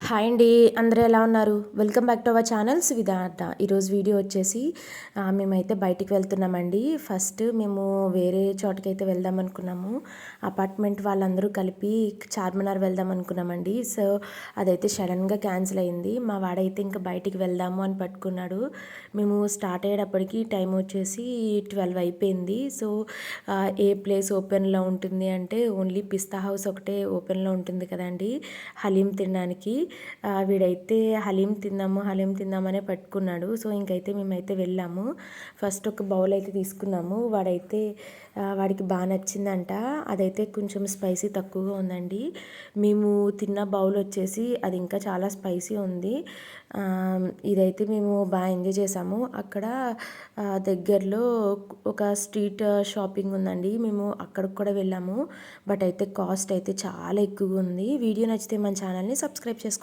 Hi అండి. అందరూ ఎలా ఉన్నారు? Welcome back to our channel Suvidha అడ్డ. ఈరోజు వీడియో వచ్చేసి మేమైతే బయటికి వెళ్తున్నామండి. ఫస్ట్ మేము వేరే చోటకైతే వెళ్దాం అనుకున్నాము. అపార్ట్మెంట్ వాళ్ళందరూ కలిపి చార్మినార్ వెళ్దాం అనుకున్నామండి. సో అదైతే సడన్గా క్యాన్సిల్ అయింది. మా వాడైతే ఇంకా బయటికి వెళ్దాము అని పట్టుకున్నాడు. మేము స్టార్ట్ అయ్యేటప్పటికి టైం వచ్చేసి 12 అయిపోయింది. సో ఏ ప్లేస్ ఓపెన్లో ఉంటుంది అంటే ఓన్లీ పిస్తా హౌస్ ఒకటే ఓపెన్లో ఉంటుంది కదండి హలీం తినడానికి. వీడైతే హలీం తిందామనే పట్టుకున్నాడు. సో ఇంకైతే మేమైతే వెళ్ళాము. ఫస్ట్ ఒక బౌల్ అయితే తీసుకున్నాము. వాడికి బాగా నచ్చిందంట. అదైతే కొంచెం స్పైసీ తక్కువగా ఉందండి. మేము తిన్న బౌల్ వచ్చేసి అది ఇంకా చాలా స్పైసీ ఉంది. ఇదైతే మేము బాగా ఎంజాయ్ చేసాము. అక్కడ దగ్గరలో ఒక స్ట్రీట్ షాపింగ్ ఉందండి. మేము అక్కడికి కూడా వెళ్ళాము. బట్ అయితే కాస్ట్ అయితే చాలా ఎక్కువగా ఉంది. వీడియో నచ్చితే మన ఛానల్ని సబ్స్క్రైబ్ చేసుకోండి.